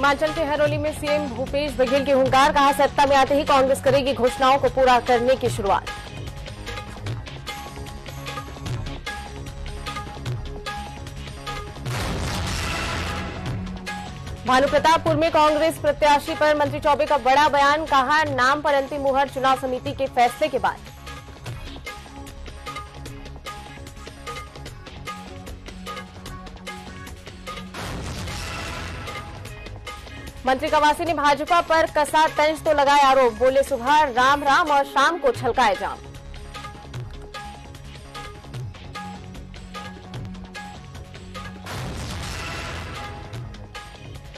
हिमाचल के हरोली में सीएम भूपेश बघेल के हुंकार, कहा सत्ता में आते ही कांग्रेस करेगी घोषणाओं को पूरा करने की शुरुआत। भानुप्रतापपुर में कांग्रेस प्रत्याशी पर मंत्री चौबे का बड़ा बयान, कहा नाम पर अंतिम मुहर चुनाव समिति के फैसले के बाद। मंत्री कवासी ने भाजपा पर कसा तंज तो लगाए आरोप, बोले सुबह राम राम और शाम को छलकाए जाम।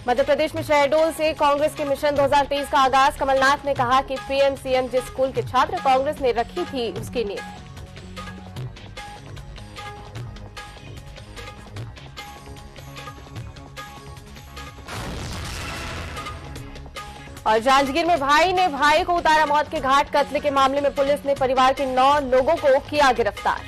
मध्य प्रदेश में शहडोल से कांग्रेस के मिशन 2023 का आगाज, कमलनाथ ने कहा कि पीएम सीएम जिस स्कूल के छात्र कांग्रेस ने रखी थी उसकी नींव। और जांजगीर में भाई ने भाई को उतारा मौत के घाट, कत्ल के मामले में पुलिस ने परिवार के 9 लोगों को किया गिरफ्तार।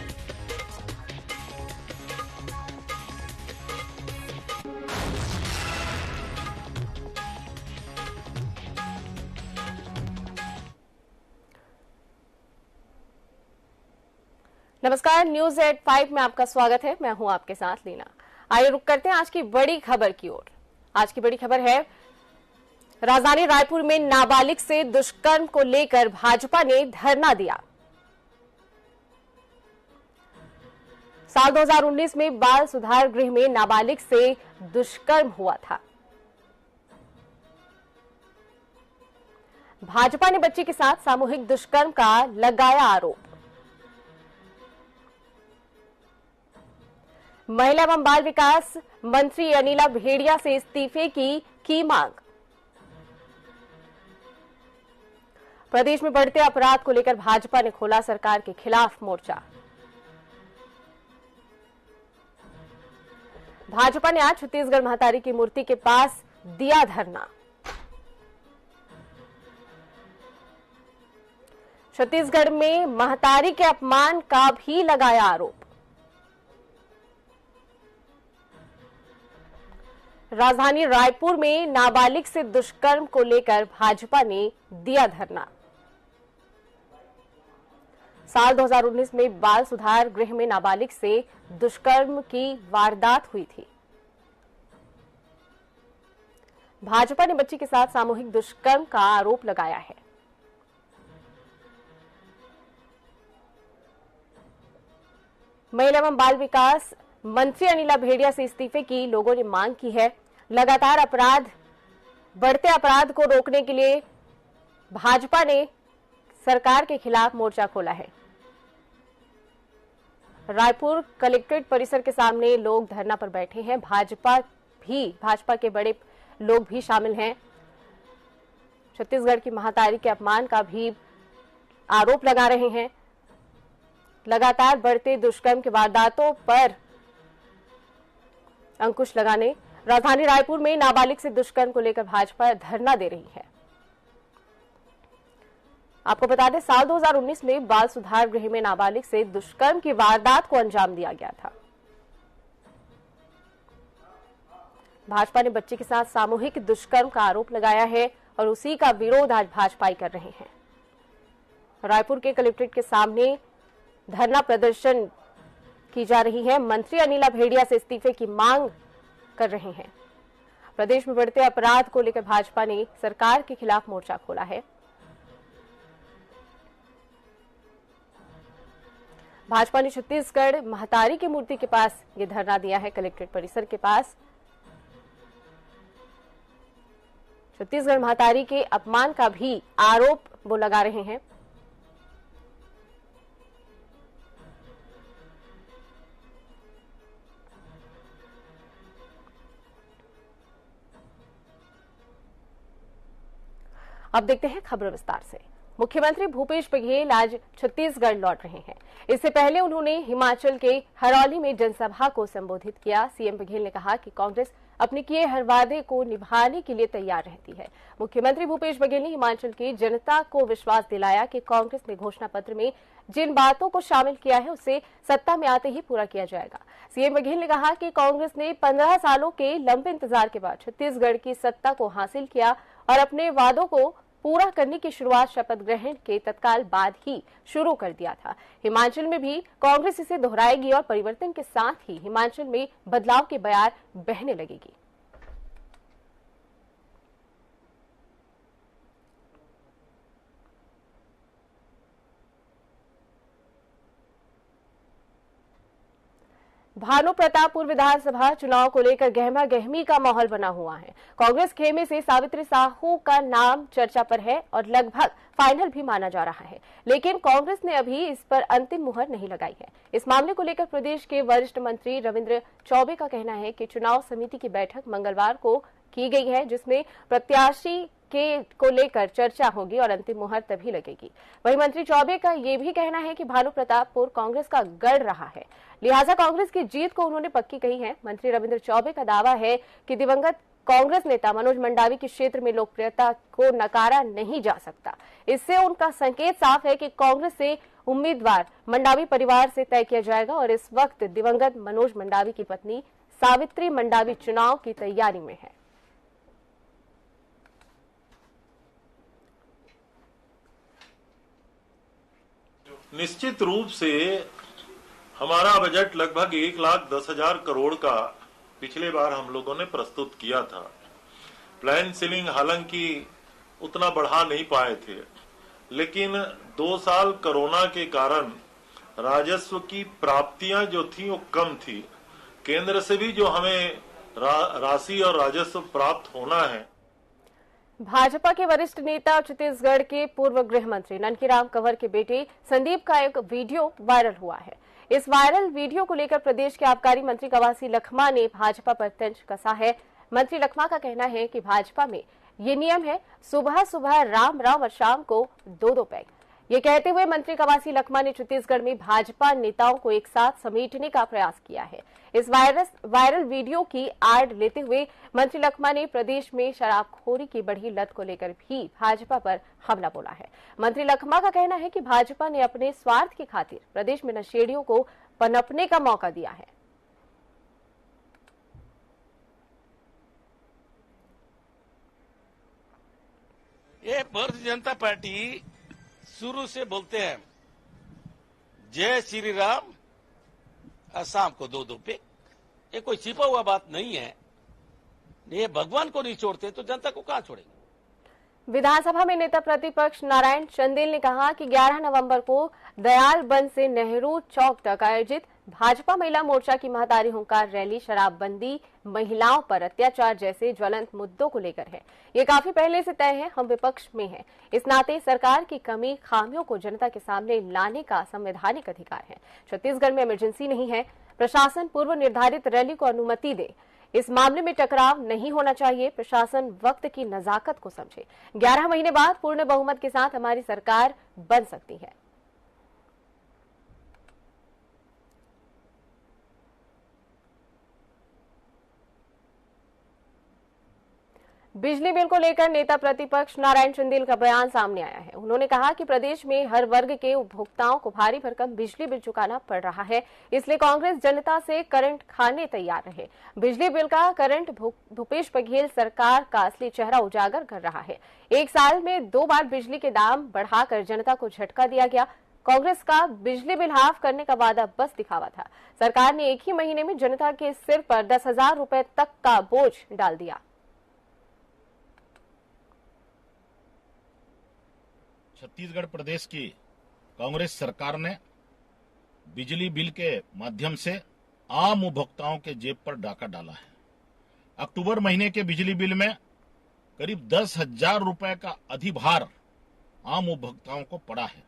नमस्कार, न्यूज एट 5 में आपका स्वागत है। मैं हूं आपके साथ लीना। आइए रुक करते हैं आज की बड़ी खबर की ओर। आज की बड़ी खबर है, राजधानी रायपुर में नाबालिग से दुष्कर्म को लेकर भाजपा ने धरना दिया। साल 2019 में बाल सुधार गृह में नाबालिग से दुष्कर्म हुआ था। भाजपा ने बच्ची के साथ सामूहिक दुष्कर्म का लगाया आरोप। महिला एवं बाल विकास मंत्री अनिला भेड़िया से इस्तीफे की मांग। प्रदेश में बढ़ते अपराध को लेकर भाजपा ने खोला सरकार के खिलाफ मोर्चा। भाजपा ने आज छत्तीसगढ़ महतारी की मूर्ति के पास दिया धरना। छत्तीसगढ़ में महतारी के अपमान का भी लगाया आरोप। राजधानी रायपुर में नाबालिग से दुष्कर्म को लेकर भाजपा ने दिया धरना। साल 2019 में बाल सुधार गृह में नाबालिग से दुष्कर्म की वारदात हुई थी। भाजपा ने बच्ची के साथ सामूहिक दुष्कर्म का आरोप लगाया है। महिला एवं बाल विकास मंत्री अनिला भेड़िया से इस्तीफे की लोगों ने मांग की है। लगातार बढ़ते अपराध को रोकने के लिए भाजपा ने सरकार के खिलाफ मोर्चा खोला है। रायपुर कलेक्ट्रेट परिसर के सामने लोग धरना पर बैठे हैं। भाजपा के बड़े लोग भी शामिल हैं। छत्तीसगढ़ की महातारी के अपमान का भी आरोप लगा रहे हैं। लगातार बढ़ते दुष्कर्म की वारदातों पर अंकुश लगाने राजधानी रायपुर में नाबालिग से दुष्कर्म को लेकर भाजपा धरना दे रही है। आपको बता दें, साल 2019 में बाल सुधार गृह में नाबालिग से दुष्कर्म की वारदात को अंजाम दिया गया था। भाजपा ने बच्चे के साथ सामूहिक दुष्कर्म का आरोप लगाया है और उसी का विरोध आज भाजपाई कर रहे हैं। रायपुर के कलेक्ट्रेट के सामने धरना प्रदर्शन की जा रही है। मंत्री अनिला भेड़िया से इस्तीफे की मांग कर रहे हैं। प्रदेश में बढ़ते अपराध को लेकर भाजपा ने सरकार के खिलाफ मोर्चा खोला है। भाजपा ने छत्तीसगढ़ महतारी की मूर्ति के पास ये धरना दिया है, कलेक्ट्रेट परिसर के पास। छत्तीसगढ़ महतारी के अपमान का भी आरोप वो लगा रहे हैं। अब देखते हैं खबर विस्तार से। मुख्यमंत्री भूपेश बघेल आज छत्तीसगढ़ लौट रहे हैं। इससे पहले उन्होंने हिमाचल के हरौली में जनसभा को संबोधित किया। सीएम बघेल ने कहा कि कांग्रेस अपने किए हर वादे को निभाने के लिए तैयार रहती है। मुख्यमंत्री भूपेश बघेल ने हिमाचल की जनता को विश्वास दिलाया कि कांग्रेस ने घोषणा पत्र में जिन बातों को शामिल किया है उसे सत्ता में आते ही पूरा किया जाएगा। सीएम बघेल ने कहा कि कांग्रेस ने 15 सालों के लंबे इंतजार के बाद छत्तीसगढ़ की सत्ता को हासिल किया और अपने वादों को पूरा करने की शुरुआत शपथ ग्रहण के तत्काल बाद ही शुरू कर दिया था। हिमाचल में भी कांग्रेस इसे दोहराएगी और परिवर्तन के साथ ही हिमाचल में बदलाव की बयार बहने लगेगी। भानु प्रतापपुर विधानसभा चुनाव को लेकर गहमा गहमी का माहौल बना हुआ है। कांग्रेस खेमे से सावित्री साहू का नाम चर्चा पर है और लगभग फाइनल भी माना जा रहा है, लेकिन कांग्रेस ने अभी इस पर अंतिम मुहर नहीं लगाई है। इस मामले को लेकर प्रदेश के वरिष्ठ मंत्री रविंद्र चौबे का कहना है कि चुनाव समिति की बैठक मंगलवार को की गई है, जिसमें प्रत्याशी को लेकर चर्चा होगी और अंतिम मुहर तभी लगेगी। वहीं मंत्री चौबे का ये भी कहना है कि भानु प्रतापपुर कांग्रेस का गढ़ रहा है, लिहाजा कांग्रेस की जीत को उन्होंने पक्की कही है। मंत्री रविंद्र चौबे का दावा है कि दिवंगत कांग्रेस नेता मनोज मंडावी के क्षेत्र में लोकप्रियता को नकारा नहीं जा सकता। इससे उनका संकेत साफ है कि कांग्रेस से उम्मीदवार मंडावी परिवार से तय किया जाएगा और इस वक्त दिवंगत मनोज मंडावी की पत्नी सावित्री मंडावी चुनाव की तैयारी में है। निश्चित रूप से हमारा बजट लगभग 1,10,000 करोड़ का पिछले बार हम लोगों ने प्रस्तुत किया था। प्लान सीलिंग हालांकि उतना बढ़ा नहीं पाए थे, लेकिन 2 साल कोरोना के कारण राजस्व की प्राप्तियां जो थी वो कम थी। केंद्र से भी जो हमें राशि और राजस्व प्राप्त होना है। भाजपा के वरिष्ठ नेता छत्तीसगढ़ के पूर्व गृह मंत्री ननकीराम कंवर के बेटे संदीप का एक वीडियो वायरल हुआ है। इस वायरल वीडियो को लेकर प्रदेश के आबकारी मंत्री कवासी लखमा ने भाजपा पर तंज कसा है। मंत्री लखमा का कहना है कि भाजपा में ये नियम है, सुबह सुबह राम राम और शाम को 2-2 पैग। ये कहते हुए मंत्री कवासी लखमा ने छत्तीसगढ़ में भाजपा नेताओं को एक साथ समेटने का प्रयास किया है। इस वायरल वीडियो की आड़ लेते हुए मंत्री लखमा ने प्रदेश में शराबखोरी की बढ़ी लत को लेकर भी भाजपा पर हमला बोला है। मंत्री लखमा का कहना है कि भाजपा ने अपने स्वार्थ की खातिर प्रदेश में नशेड़ियों को पनपने का मौका दिया है। ये भारतीय जनता पार्टी शुरू से बोलते हैं जय श्री राम, शाम को 2-2 पे। ये कोई छिपा हुआ बात नहीं है। ये भगवान को नहीं छोड़ते तो जनता को कहां छोड़ेंगे। विधानसभा में नेता प्रतिपक्ष नारायण चंदेल ने कहा कि 11 नवंबर को दयालबंद से नेहरू चौक तक आयोजित भाजपा महिला मोर्चा की महतारी हुंकार रैली शराबबंदी, महिलाओं पर अत्याचार जैसे ज्वलंत मुद्दों को लेकर है। ये काफी पहले से तय है, हम विपक्ष में हैं। इस नाते सरकार की कमी खामियों को जनता के सामने लाने का संवैधानिक अधिकार है। छत्तीसगढ़ में इमरजेंसी नहीं है, प्रशासन पूर्व निर्धारित रैली को अनुमति दे। इस मामले में टकराव नहीं होना चाहिए। प्रशासन वक्त की नजाकत को समझे। 11 महीने बाद पूर्ण बहुमत के साथ हमारी सरकार बन सकती है। बिजली बिल को लेकर नेता प्रतिपक्ष नारायण चंदेल का बयान सामने आया है। उन्होंने कहा कि प्रदेश में हर वर्ग के उपभोक्ताओं को भारी भरकम बिजली बिल चुकाना पड़ रहा है, इसलिए कांग्रेस जनता से करंट खाने तैयार रहे। बिजली बिल का करंट भूपेश बघेल सरकार का असली चेहरा उजागर कर रहा है। 1 साल में 2 बार बिजली के दाम बढ़ाकर जनता को झटका दिया गया। कांग्रेस का बिजली बिल हाफ करने का वादा बस दिखावा था। सरकार ने 1 ही महीने में जनता के सिर पर 10,000 रुपए तक का बोझ डाल दिया। छत्तीसगढ़ प्रदेश की कांग्रेस सरकार ने बिजली बिल के माध्यम से आम उपभोक्ताओं के जेब पर डाका डाला है। अक्टूबर महीने के बिजली बिल में करीब 10,000 रुपए का अधिभार आम उपभोक्ताओं को पड़ा है।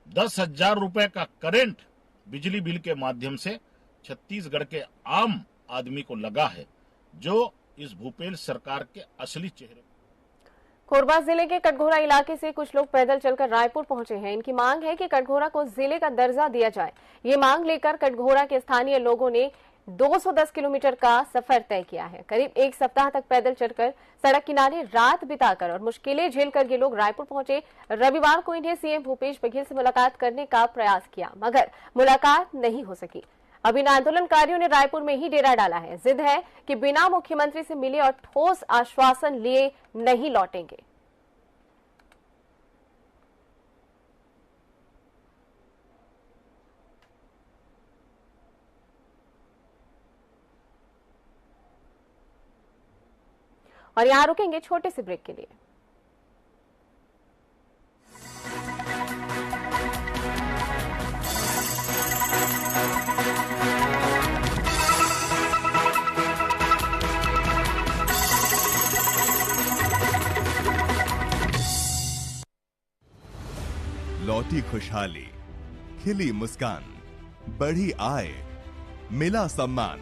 10,000 रुपए का करंट बिजली बिल के माध्यम से छत्तीसगढ़ के आम आदमी को लगा है, जो इस भूपेश सरकार के असली चेहरे। कोरबा जिले के कटघोरा इलाके से कुछ लोग पैदल चलकर रायपुर पहुंचे हैं। इनकी मांग है कि कटघोरा को जिले का दर्जा दिया जाए। ये मांग लेकर कटघोरा के स्थानीय लोगों ने 210 किलोमीटर का सफर तय किया है। करीब एक सप्ताह तक पैदल चलकर, सड़क किनारे रात बिताकर और मुश्किलें झेलकर ये लोग रायपुर पहुंचे। रविवार को इन्हें सीएम भूपेश बघेल से मुलाकात करने का प्रयास किया, मगर मुलाकात नहीं हो सकी। अब इन आंदोलनकारियों ने रायपुर में ही डेरा डाला है। जिद है कि बिना मुख्यमंत्री से मिले और ठोस आश्वासन लिए नहीं लौटेंगे। और यहां रुकेंगे छोटे से ब्रेक के लिए। लौटी खुशहाली, खिली मुस्कान, बढ़ी आय, मिला सम्मान।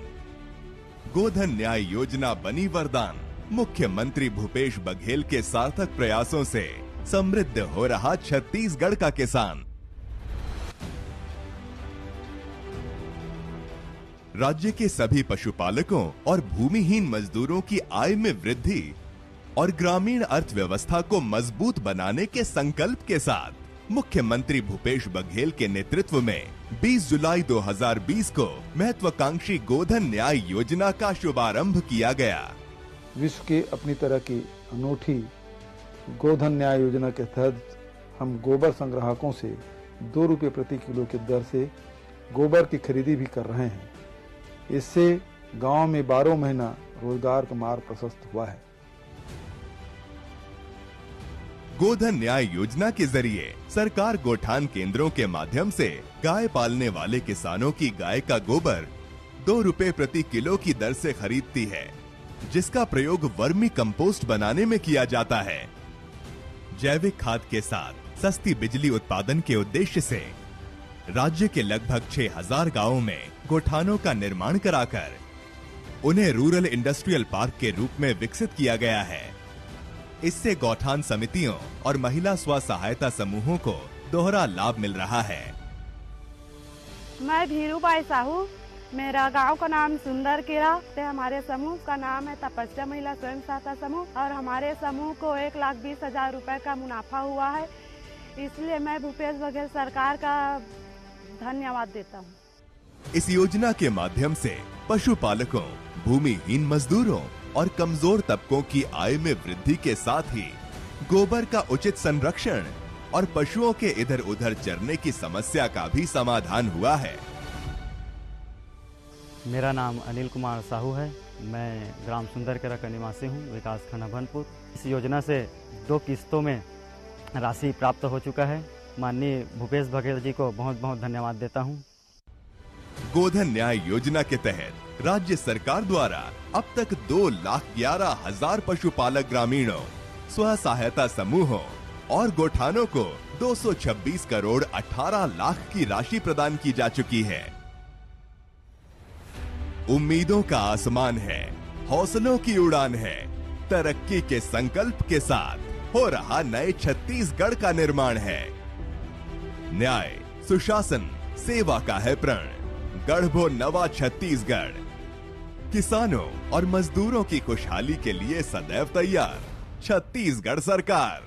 गोधन न्याय योजना बनी वरदान। मुख्यमंत्री भूपेश बघेल के सार्थक प्रयासों से समृद्ध हो रहा छत्तीसगढ़ का किसान। राज्य के सभी पशुपालकों और भूमिहीन मजदूरों की आय में वृद्धि और ग्रामीण अर्थव्यवस्था को मजबूत बनाने के संकल्प के साथ मुख्यमंत्री भूपेश बघेल के नेतृत्व में 20 जुलाई 2020 को महत्वाकांक्षी गोधन न्याय योजना का शुभारंभ किया गया। विश्व की अपनी तरह की अनूठी गोधन न्याय योजना के तहत हम गोबर संग्राहकों से 2 रुपये प्रति किलो की दर से गोबर की खरीदी भी कर रहे हैं। इससे गांव में 12 महीना रोजगार का मार्ग प्रशस्त हुआ है। गोधन न्याय योजना के जरिए सरकार गोठान केंद्रों के माध्यम से गाय पालने वाले किसानों की गाय का गोबर 2 रुपये प्रति किलो की दर से खरीदती है, जिसका प्रयोग वर्मी कंपोस्ट बनाने में किया जाता है। जैविक खाद के साथ सस्ती बिजली उत्पादन के उद्देश्य से राज्य के लगभग 6000 गांवों में गोठानों का निर्माण कराकर उन्हें रूरल इंडस्ट्रियल पार्क के रूप में विकसित किया गया है। इससे गौठान समितियों और महिला स्व सहायता समूहों को दोहरा लाभ मिल रहा है। मैं धीरूबाई साहू, मेरा गांव का नाम सुंदर केरा है। हमारे समूह का नाम है तपस्या महिला स्वयं सहायता समूह और हमारे समूह को 1,20,000 रुपए का मुनाफा हुआ है। इसलिए मैं भूपेश बघेल सरकार का धन्यवाद देता हूँ। इस योजना के माध्यम से पशुपालकों, भूमिहीन मजदूरों और कमजोर तबकों की आय में वृद्धि के साथ ही गोबर का उचित संरक्षण और पशुओं के इधर उधर चरने की समस्या का भी समाधान हुआ है। मेरा नाम अनिल कुमार साहू है। मैं ग्राम सुंदरकेरा का निवासी हूँ, विकास खंड भनपुर। इस योजना से 2 किस्तों में राशि प्राप्त हो चुका है। माननीय भूपेश बघेल जी को बहुत बहुत धन्यवाद देता हूँ। गोधन न्याय योजना के तहत राज्य सरकार द्वारा अब तक 2,11,000 पशुपालक ग्रामीणों, स्व सहायता समूहों और गोठानों को 226 करोड़ 18 लाख की राशि प्रदान की जा चुकी है। उम्मीदों का आसमान है, हौसलों की उड़ान है। तरक्की के संकल्प के साथ हो रहा नए छत्तीसगढ़ का निर्माण है। न्याय, सुशासन, सेवा का है प्रण। गढ़बो नवा छत्तीसगढ़। किसानों और मजदूरों की खुशहाली के लिए सदैव तैयार छत्तीसगढ़ सरकार।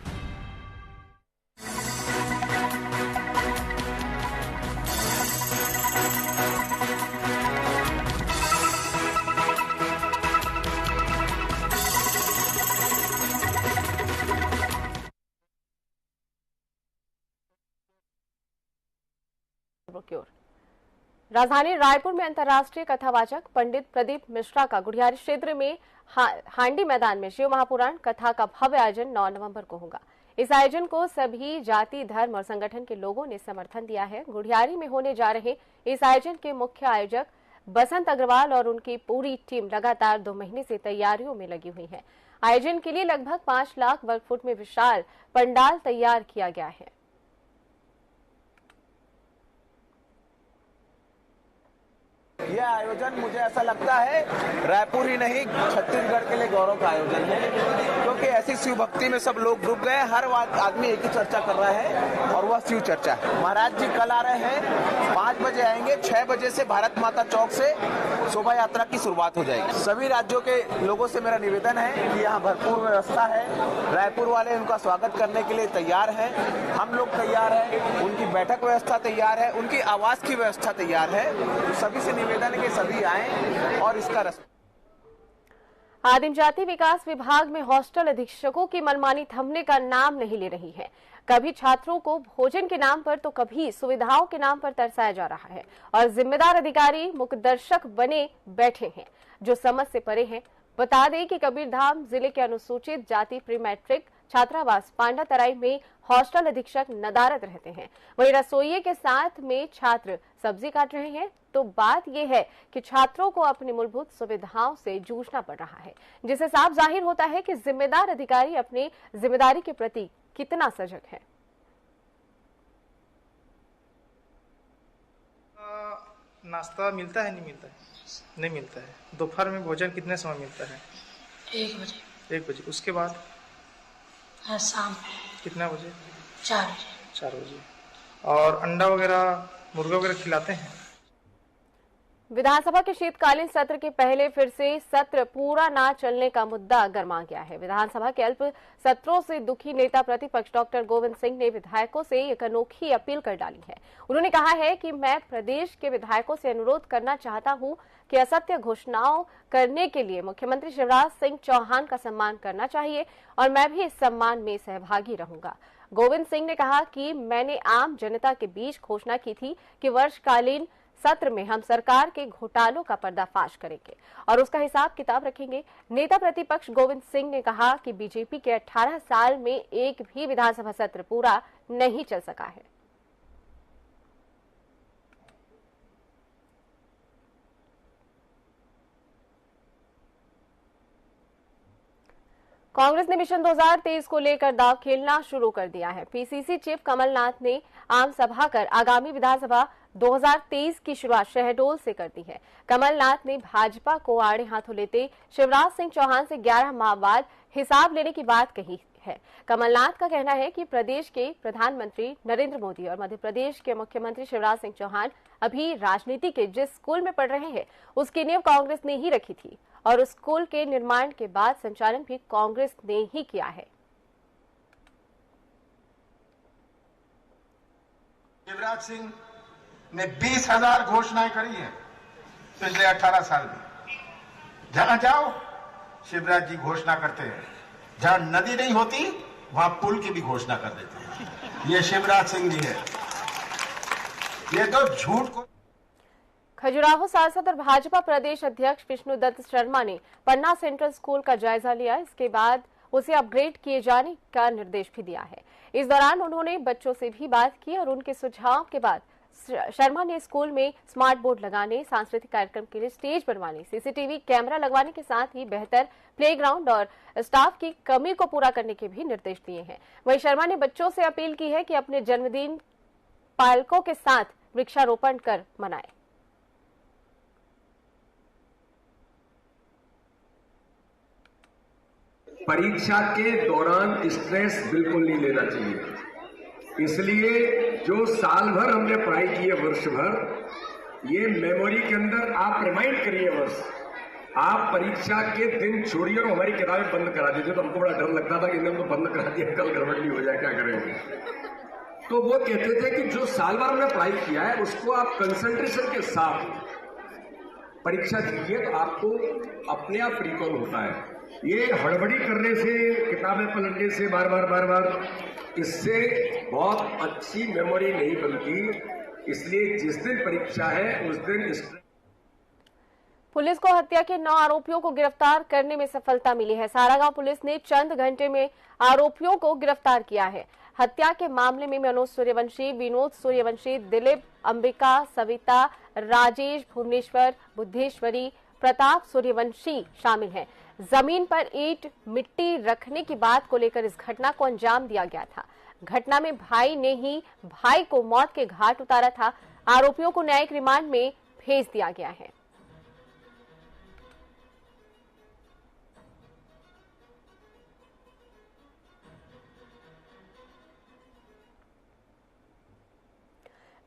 राजधानी रायपुर में अंतर्राष्ट्रीय कथावाचक पंडित प्रदीप मिश्रा का गुढ़ियारी क्षेत्र में हांडी मैदान में शिव महापुराण कथा का भव्य आयोजन 9 नवंबर को होगा। इस आयोजन को सभी जाति, धर्म और संगठन के लोगों ने समर्थन दिया है। गुढ़ियारी में होने जा रहे इस आयोजन के मुख्य आयोजक बसंत अग्रवाल और उनकी पूरी टीम लगातार 2 महीने से तैयारियों में लगी हुई है। आयोजन के लिए लगभग 5 लाख वर्ग फुट में विशाल पंडाल तैयार किया गया है। यह आयोजन मुझे ऐसा लगता है रायपुर ही नहीं छत्तीसगढ़ के लिए गौरव का आयोजन है, क्योंकि ऐसी शिव भक्ति में सब लोग डूब गए। हर आदमी एक ही चर्चा कर रहा है और वह शिव चर्चा है। महाराज जी कल आ रहे हैं, 5 बजे आएंगे। 6 बजे से भारत माता चौक से शोभा यात्रा की शुरुआत हो जाएगी। सभी राज्यों के लोगों से मेरा निवेदन है कि यहाँ भरपूर व्यवस्था है, रायपुर वाले उनका स्वागत करने के लिए तैयार हैं, हम लोग तैयार हैं, उनकी बैठक व्यवस्था तैयार है, उनकी आवास की व्यवस्था तैयार है। तो सभी से निवेदन है कि सभी आएं और इसका आदिम जाति विकास विभाग में हॉस्टल अधीक्षकों की मनमानी थमने का नाम नहीं ले रही है। कभी छात्रों को भोजन के नाम पर तो कभी सुविधाओं के नाम पर तरसाया जा रहा है और जिम्मेदार अधिकारी मुकदर्शक बने बैठे हैं जो समझ से परे हैं। बता दें कि कबीरधाम जिले के अनुसूचित जाति प्री मैट्रिक छात्रावास पांडा तराई में हॉस्टल अधीक्षक नदारद रहते हैं। वहीं रसोइये के साथ में छात्र सब्जी काट रहे हैं। तो बात यह है कि छात्रों को अपनी मूलभूत सुविधाओं से जूझना पड़ रहा है, जिससे साफ जाहिर होता है कि जिम्मेदार अधिकारी अपनी जिम्मेदारी के प्रति कितना सजग है। नाश्ता मिलता है? नहीं मिलता है। नहीं मिलता है। दोपहर में भोजन कितने समय मिलता है? 1 बजे। 1 बजे। उसके बाद शाम कितना बजे? 4 बजे। 4 बजे। और अंडा वगैरह, मुर्गा वगैरह खिलाते हैं? विधानसभा के शीतकालीन सत्र के पहले फिर से सत्र पूरा ना चलने का मुद्दा गरमा गया है। विधानसभा के अल्प सत्रों से दुखी नेता प्रतिपक्ष डॉक्टर गोविंद सिंह ने विधायकों से एक अनोखी अपील कर डाली है। उन्होंने कहा है कि मैं प्रदेश के विधायकों से अनुरोध करना चाहता हूं कि असत्य घोषणाओं करने के लिए मुख्यमंत्री शिवराज सिंह चौहान का सम्मान करना चाहिए और मैं भी इस सम्मान में सहभागी रहूंगा। गोविंद सिंह ने कहा कि मैंने आम जनता के बीच घोषणा की थी कि वर्षकालीन सत्र में हम सरकार के घोटालों का पर्दाफाश करेंगे और उसका हिसाब किताब रखेंगे। नेता प्रतिपक्ष गोविंद सिंह ने कहा कि बीजेपी के 18 साल में एक भी विधानसभा सत्र पूरा नहीं चल सका है। कांग्रेस ने मिशन 2023 को लेकर दांव खेलना शुरू कर दिया है। पीसीसी चीफ कमलनाथ ने आम सभा कर आगामी विधानसभा 2023 की शुरुआत शहडोल से कर दी है। कमलनाथ ने भाजपा को आड़े हाथों लेते शिवराज सिंह चौहान से 11 माह बाद हिसाब लेने की बात कही है। कमलनाथ का कहना है कि प्रदेश के प्रधानमंत्री नरेंद्र मोदी और मध्य प्रदेश के मुख्यमंत्री शिवराज सिंह चौहान अभी राजनीति के जिस स्कूल में पढ़ रहे हैं उसकी नींव कांग्रेस ने ही रखी थी और उस स्कूल के निर्माण के बाद संचालन भी कांग्रेस ने ही किया है। शिवराज सिंह ने 20,000 घोषणाएं करी हैं पिछले 18 साल में। जहां जाओ शिवराज जी घोषणा करते हैं, जहां नदी नहीं होती वहां पुल की भी घोषणा कर देते हैं। ये शिवराज सिंह जी है। ये तो झूठ को खजुराहो सांसद और भाजपा प्रदेश अध्यक्ष विष्णुदत्त शर्मा ने पन्ना सेंट्रल स्कूल का जायजा लिया। इसके बाद उसे अपग्रेड किए जाने का निर्देश भी दिया है। इस दौरान उन्होंने बच्चों से भी बात की और उनके सुझाव के बाद शर्मा ने स्कूल में स्मार्ट बोर्ड लगाने, सांस्कृतिक कार्यक्रम के लिए स्टेज बनवाने, सीसीटीवी कैमरा लगवाने के साथ ही बेहतर प्लेग्राउंड और स्टाफ की कमी को पूरा करने के भी निर्देश दिए हैं। वहीं शर्मा ने बच्चों से अपील की है कि अपने जन्मदिन पालकों के साथ वृक्षारोपण कर मनाएं। परीक्षा के दौरान स्ट्रेस बिल्कुल नहीं लेना चाहिए। इसलिए जो साल भर हमने पढ़ाई की है, वर्ष भर, ये मेमोरी के अंदर आप रिमाइंड करिए। वर्ष आप परीक्षा के दिन छोड़िए और हमारी किताबें बंद करा दीजिए। तो हमको बड़ा डर लगता था कि इन्होंने तो बंद करा दिया, कल गड़बड़ नहीं हो जाए, क्या करेंगे। तो वो कहते थे कि जो साल भर हमने पढ़ाई किया है उसको आप कंसंट्रेशन के साथ परीक्षा दीजिए तो आपको अपने आप रिकॉल होता है। ये हड़बड़ी करने से, किताबें पलटने से बार बार इससे बहुत अच्छी मेमोरी नहीं बनती। इसलिए जिस दिन परीक्षा है उस दिन पुलिस को हत्या के 9 आरोपियों को गिरफ्तार करने में सफलता मिली है। सारागांव पुलिस ने चंद घंटे में आरोपियों को गिरफ्तार किया है। हत्या के मामले में मनोज सूर्यवंशी, विनोद सूर्यवंशी, दिलीप, अंबिका, सविता, राजेश, भुवनेश्वर, बुद्धेश्वरी, प्रताप सूर्यवंशी शामिल हैं। जमीन पर ईंट मिट्टी रखने की बात को लेकर इस घटना को अंजाम दिया गया था। घटना में भाई ने ही भाई को मौत के घाट उतारा था। आरोपियों को न्यायिक रिमांड में भेज दिया गया है।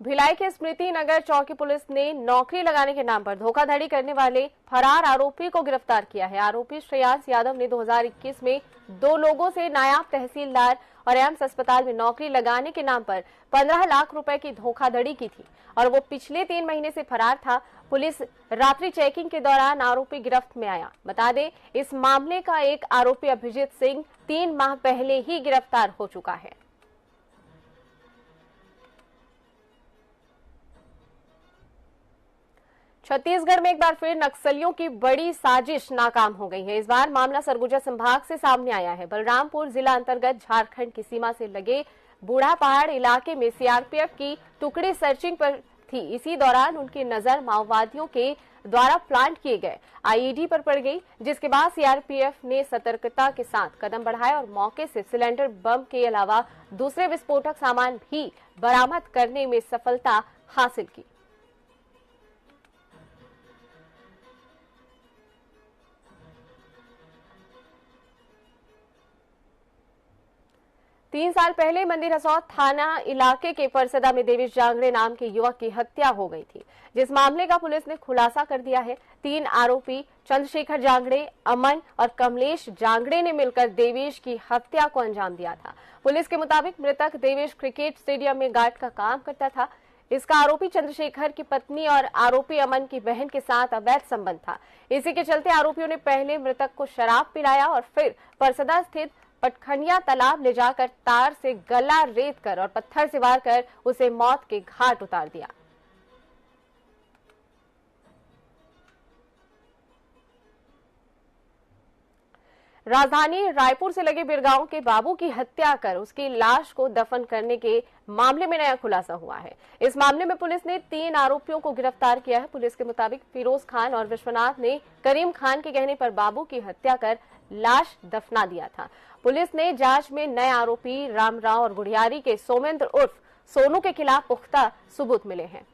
भिलाई के स्मृति नगर चौकी पुलिस ने नौकरी लगाने के नाम पर धोखाधड़ी करने वाले फरार आरोपी को गिरफ्तार किया है। आरोपी श्रेयांश यादव ने 2021 में 2 लोगों से नायब तहसीलदार और एम्स अस्पताल में नौकरी लगाने के नाम पर 15 लाख रुपए की धोखाधड़ी की थी और वो पिछले 3 महीने से फरार था। पुलिस रात्रि चेकिंग के दौरान आरोपी गिरफ्त में आया। बता दें, इस मामले का एक आरोपी अभिजीत सिंह 3 माह पहले ही गिरफ्तार हो चुका है। छत्तीसगढ़ में एक बार फिर नक्सलियों की बड़ी साजिश नाकाम हो गई है। इस बार मामला सरगुजा संभाग से सामने आया है। बलरामपुर जिला अंतर्गत झारखंड की सीमा से लगे बूढ़ा पहाड़ इलाके में सीआरपीएफ की टुकड़ी सर्चिंग पर थी। इसी दौरान उनकी नजर माओवादियों के द्वारा प्लांट किए गए आईईडी पर पड़ गई, जिसके बाद सीआरपीएफ ने सतर्कता के साथ कदम बढ़ाए और मौके से सिलेंडर बम के अलावा दूसरे विस्फोटक सामान भी बरामद करने में सफलता हासिल की। 3 साल पहले मंदिर हसौद थाना इलाके के परसदा में देवेश जांगड़े नाम के युवक की हत्या हो गई थी, जिस मामले का पुलिस ने खुलासा कर दिया है। 3 आरोपी चंद्रशेखर जांगड़े, अमन और कमलेश जांगड़े ने मिलकर देवेश की हत्या को अंजाम दिया था। पुलिस के मुताबिक मृतक देवेश क्रिकेट स्टेडियम में गार्ड का काम करता था। इसका आरोपी चंद्रशेखर की पत्नी और आरोपी अमन की बहन के साथ अवैध संबंध था। इसी के चलते आरोपियों ने पहले मृतक को शराब पिलाया और फिर परसदा स्थित पटखनिया तालाब ले जाकर तार से गला रेत कर और पत्थर से वार कर उसे मौत के घाट उतार दिया। राजधानी रायपुर से लगे बिरगांव के बाबू की हत्या कर उसकी लाश को दफन करने के मामले में नया खुलासा हुआ है। इस मामले में पुलिस ने 3 आरोपियों को गिरफ्तार किया है। पुलिस के मुताबिक फिरोज खान और विश्वनाथ ने करीम खान के कहने पर बाबू की हत्या कर लाश दफना दिया था। पुलिस ने जांच में नए आरोपी रामराव और गुड़ियारी के सोमेंद्र उर्फ सोनू के खिलाफ पुख्ता सबूत मिले हैं।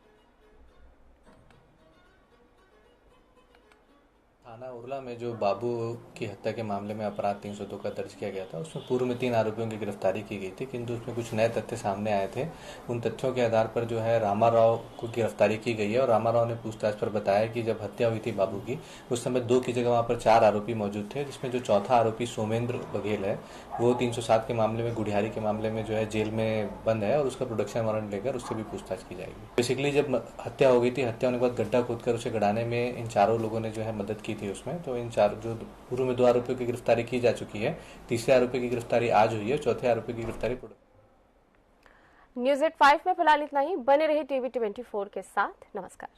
थाना उरला में जो बाबू की हत्या के मामले में अपराध 302 का दर्ज किया गया था, उसमें पूर्व में 3 आरोपियों की गिरफ्तारी की गई थी, किंतु उसमें कुछ नए तथ्य सामने आए थे। उन तथ्यों के आधार पर जो है रामाराव को गिरफ्तारी की गई है और रामाराव ने पूछताछ पर बताया कि जब हत्या हुई थी बाबू की, उस समय 2 की जगह वहां पर 4 आरोपी मौजूद थे, जिसमें जो चौथा आरोपी सोमेंद्र बघेल है वो 307 के मामले में, गुड़ियारी के मामले में जो है जेल में बंद है और उसका प्रोडक्शन वारंट लेकर उससे भी पूछताछ की जाएगी। बेसिकली जब हत्या हो गई थी, हत्या होने के बाद गड्ढा खोदकर उसे गड़ाने में इन 4 लोगों ने जो है मदद की थी उसमें। तो इन 4 जो पूर्व में 2 आरोपियों की गिरफ्तारी की जा चुकी है, तीसरे आरोपी की गिरफ्तारी आज हुई है, चौथे आरोपी की गिरफ्तारी। न्यूज़ 8 में फिलहाल इतना ही। बने रहे टीवी 24 के साथ। नमस्कार।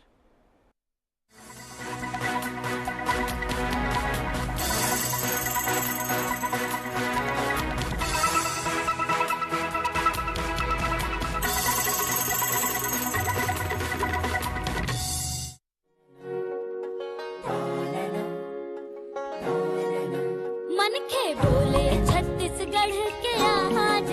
मन के बोले छत्तीसगढ़ के आज